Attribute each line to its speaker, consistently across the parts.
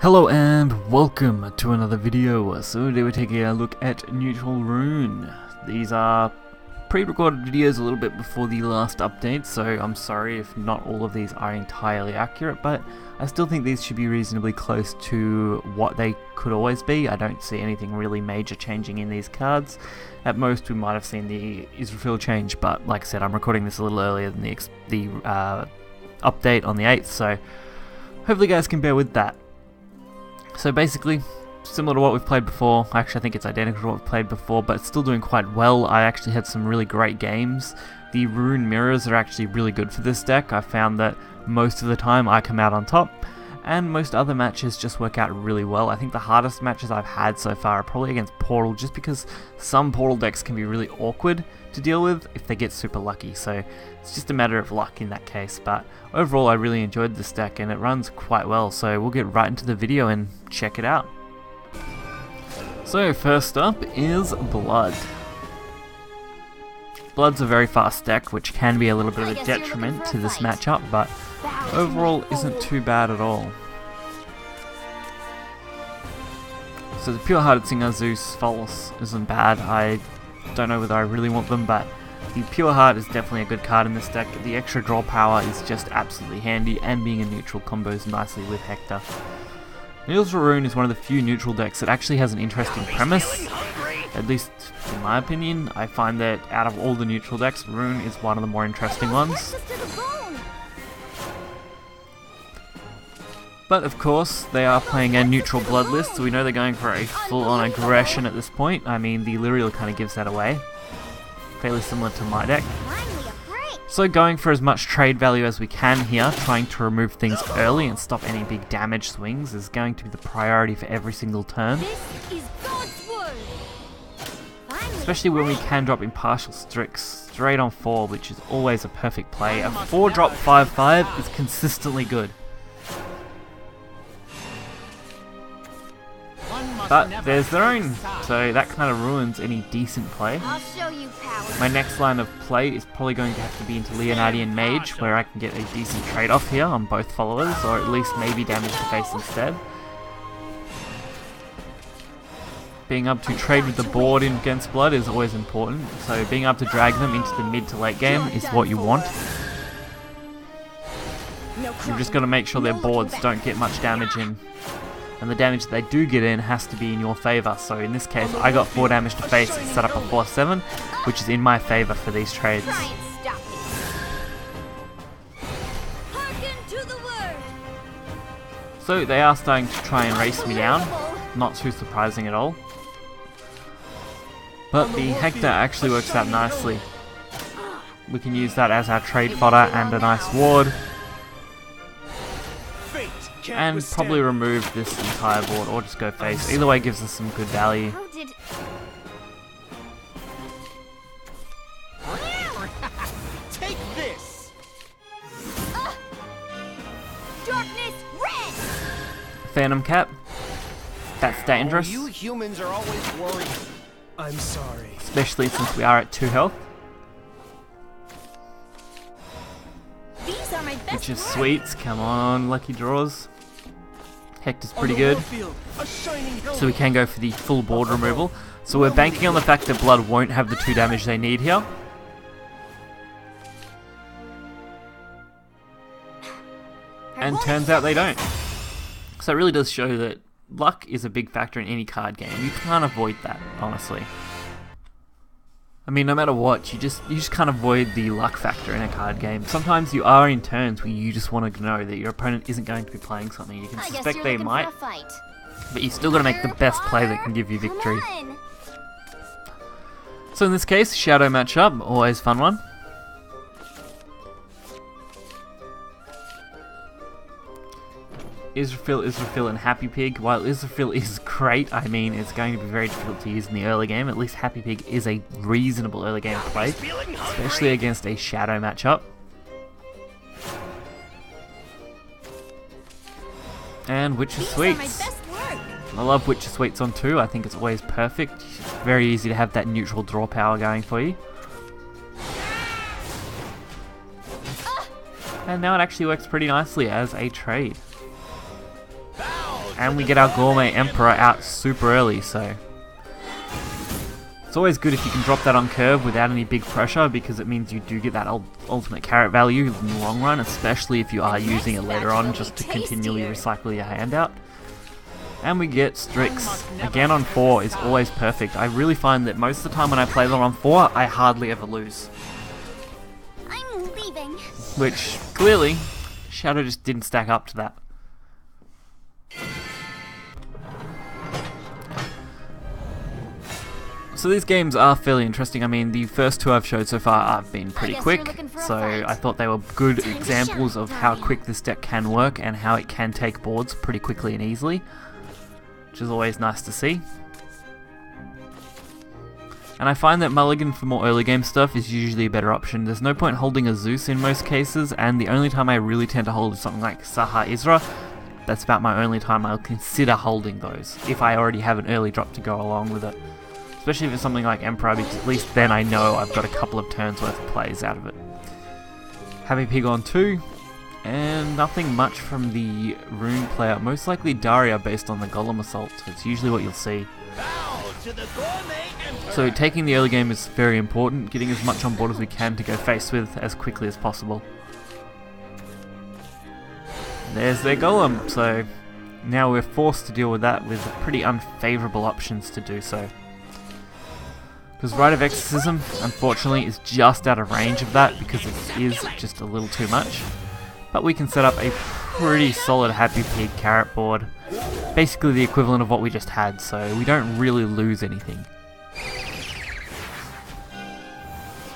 Speaker 1: Hello and welcome to another video. So today we're taking a look at Neutral Rune. These are pre-recorded videos a little bit before the last update, so I'm sorry if not all of these are entirely accurate, but I still think these should be reasonably close to what they could always be. I don't see anything really major changing in these cards. At most we might have seen the Israfil change, but like I said, I'm recording this a little earlier than the update on the 8th, so hopefully you guys can bear with that. So basically, similar to what we've played before. Actually, I think it's identical to what we've played before, but it's still doing quite well. I actually had some really great games. The rune mirrors are actually really good for this deck. I found that most of the time I come out on top, and most other matches just work out really well. I think the hardest matches I've had so far are probably against Portal, just because some Portal decks can be really awkward to deal with if they get super lucky, so it's just a matter of luck in that case. But overall I really enjoyed this deck and it runs quite well, so we'll get right into the video and check it out. So first up is Blood. Blood's a very fast deck, which can be a little bit of a detriment to this matchup, but overall isn't too bad at all. So the Pure-Hearted Singer, Zeus, False isn't bad. I don't know whether I really want them, but the Pure Heart is definitely a good card in this deck. The extra draw power is just absolutely handy, and being a neutral combos nicely with Hector. Neutral Rune is one of the few neutral decks that actually has an interesting premise. At least in my opinion, I find that out of all the neutral decks, Rune is one of the more interesting ones. But of course, they are playing a neutral blood list, so we know they're going for a full-on aggression at this point. I mean, the Lyriel kind of gives that away. Fairly similar to my deck. So going for as much trade value as we can here, trying to remove things early and stop any big damage swings is going to be the priority for every single turn. Especially when we can drop Impartial Strix straight on 4, which is always a perfect play. A 4-drop 5/5 is consistently good. But there's their own, so that kind of ruins any decent play. My next line of play is probably going to have to be into Leonardian Mage, where I can get a decent trade-off here on both followers, or at least maybe damage to face instead. Being able to trade with the board against Blood is always important, so being able to drag them into the mid to late game is what you want. You've just got to make sure their boards don't get much damage in. And the damage that they do get in has to be in your favour. So in this case, I got 4 damage to face and set up a 4/7, which is in my favour for these trades. So they are starting to try and race me down. Not too surprising at all. But the Hector actually works out nicely. We can use that as our trade fodder and a nice ward. And probably remove this entire board or just go face. Either way gives us some good value.
Speaker 2: Take this.
Speaker 1: Phantom Cap. That's dangerous.
Speaker 2: You humans are always worried. I'm sorry.
Speaker 1: Especially since we are at 2 health. Which is sweet. Come on, lucky draws. Hector's pretty good. So we can go for the full board removal. So we're banking on the fact that Blood won't have the 2 damage they need here. And turns out they don't. So it really does show that luck is a big factor in any card game. You can't avoid that, honestly. I mean, no matter what, you just can't avoid the luck factor in a card game. Sometimes you are in turns where you just want to know that your opponent isn't going to be playing something. You can suspect they might, but you still got to make the best play that can give you victory. So in this case, Shadow matchup, always fun one. Israfil and Happy Pig. While Israfil is great, I mean, it's going to be very difficult to use in the early game. At least Happy Pig is a reasonable early game play, especially against a Shadow matchup. And Witcher Sweets. I love Witcher Sweets on 2. I think it's always perfect. It's very easy to have that neutral draw power going for you. And now it actually works pretty nicely as a trade. And we get our Gourmet Emperor out super early, so it's always good if you can drop that on curve without any big pressure, because it means you do get that ultimate carrot value in the long run, especially if you are using it later on just to continually recycle your hand out. And we get Strix. Again on 4 is always perfect. I really find that most of the time when I play them on 4, I hardly ever lose.
Speaker 3: I'm leaving.
Speaker 1: Which, clearly, Shadow just didn't stack up to that. So these games are fairly interesting. I mean, the first 2 I've showed so far have been pretty quick, so I thought they were good examples of how quick this deck can work and how it can take boards pretty quickly and easily, which is always nice to see. And I find that Mulligan for more early game stuff is usually a better option. There's no point holding a Zeus in most cases, and the only time I really tend to hold is something like Saha Isra. That's about my only time I'll consider holding those, if I already have an early drop to go along with it. Especially if it's something like Emperor, because at least then I know I've got a couple of turns worth of plays out of it. Heavy Pig on 2, and nothing much from the Rune player. Most likely Daria based on the Golem Assault. It's usually what you'll see. So taking the early game is very important, getting as much on board as we can to go face with as quickly as possible. There's their Golem, so now we're forced to deal with that with pretty unfavourable options to do so. Because Rite of Exorcism, unfortunately, is just out of range of that because it is just a little too much. But we can set up a pretty solid Happy Pig carrot board. Basically the equivalent of what we just had, so we don't really lose anything.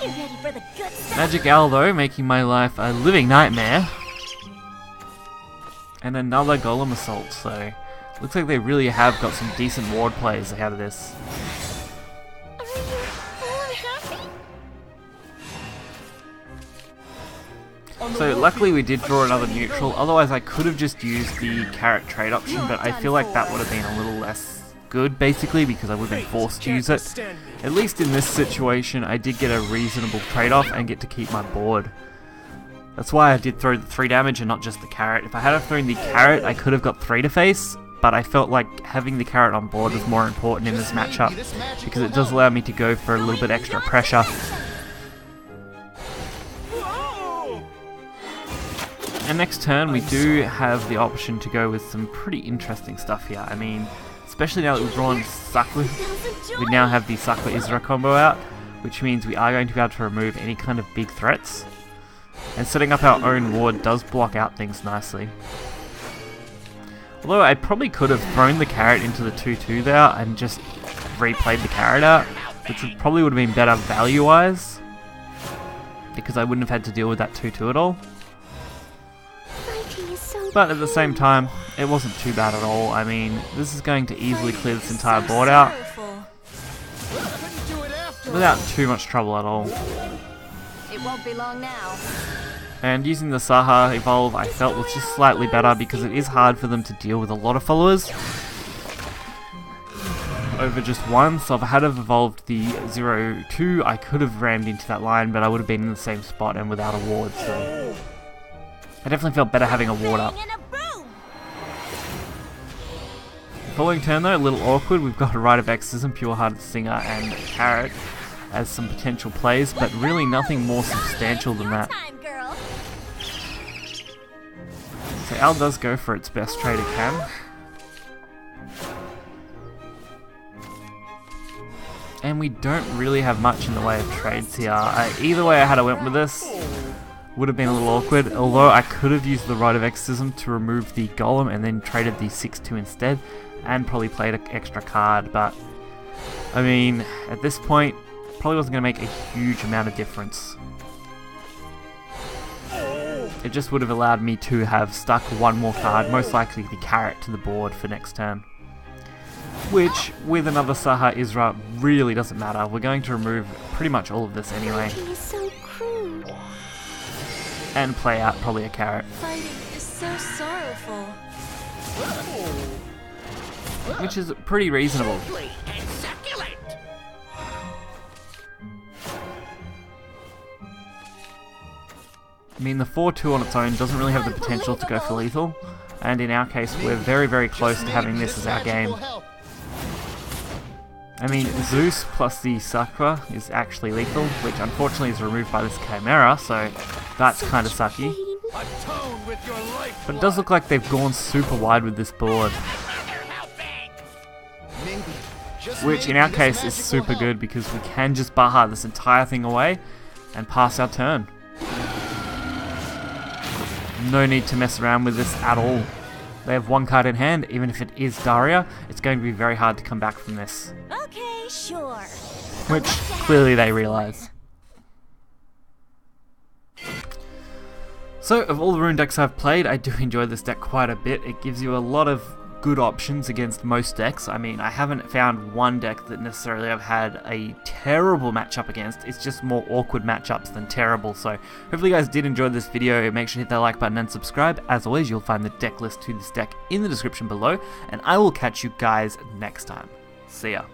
Speaker 3: You ready for the good stuff?
Speaker 1: Magic Owl, though, making my life a living nightmare. And another Golem Assault, so looks like they really have got some decent ward plays out of this.
Speaker 3: Are you unhappy?
Speaker 1: So luckily we did draw another neutral, otherwise I could have just used the carrot trade option, but I feel like that would have been a little less good basically because I would have been forced to use it. At least in this situation I did get a reasonable trade-off and get to keep my board. That's why I did throw the 3 damage and not just the carrot. If I had thrown the carrot I could have got 3 to face, but I felt like having the carrot on board was more important in this matchup because it does allow me to go for a little bit extra pressure. And next turn we do have the option to go with some pretty interesting stuff here. I mean, especially now that we've drawn Sakura, we now have the Sakura Isra combo out, which means we are going to be able to remove any kind of big threats. And setting up our own ward does block out things nicely. Although I probably could have thrown the carrot into the 2-2 there and just replayed the carrot out, which probably would have been better value-wise, because I wouldn't have had to deal with that 2-2 at all. But at the same time, it wasn't too bad at all. I mean, this is going to easily clear this entire board out without too much trouble at all.
Speaker 3: It won't be long now.
Speaker 1: And using the Saha evolve I felt was just slightly better because it is hard for them to deal with a lot of followers over just one. So if I had have evolved the 0-2 I could have rammed into that line, but I would have been in the same spot and without a ward, so I definitely felt better having a ward up. Following turn though, a little awkward. We've got a Rite of Exorcism, Pure Hearted Singer and Carrot as some potential plays, but really nothing more substantial than that. So Al does go for its best trade it can. And we don't really have much in the way of trades here. Either way I had went with this would have been a little awkward, although I could have used the Rite of Exorcism to remove the Golem and then traded the 6-2 instead, and probably played an extra card, but I mean, at this point, probably wasn't going to make a huge amount of difference. It just would have allowed me to have stuck one more card, most likely the carrot, to the board for next turn. Which, with another Saha Isra, really doesn't matter. We're going to remove pretty much all of this anyway.
Speaker 3: So crude.
Speaker 1: And play out probably a carrot.
Speaker 3: Fighting is so sorrowful.
Speaker 1: Which is pretty reasonable. I mean, the 4-2 on its own doesn't really have the potential to go for lethal, and in our case we're very close to having this as our game. I mean, Zeus plus the Sakura is actually lethal, which unfortunately is removed by this Chimera, so that's kind of sucky. But it does look like they've gone super wide with this board, which in our case is super good because we can just Baha this entire thing away and pass our turn. No need to mess around with this at all. They have one card in hand, even if it is Daria, it's going to be very hard to come back from this.
Speaker 3: Okay, sure.
Speaker 1: Which clearly they realise. So, of all the rune decks I've played, I do enjoy this deck quite a bit. It gives you a lot of good options against most decks. I mean, I haven't found one deck that necessarily I've had a terrible matchup against. It's just more awkward matchups than terrible. So hopefully you guys did enjoy this video. Make sure to hit that like button and subscribe. As always, you'll find the deck list to this deck in the description below, and I will catch you guys next time. See ya.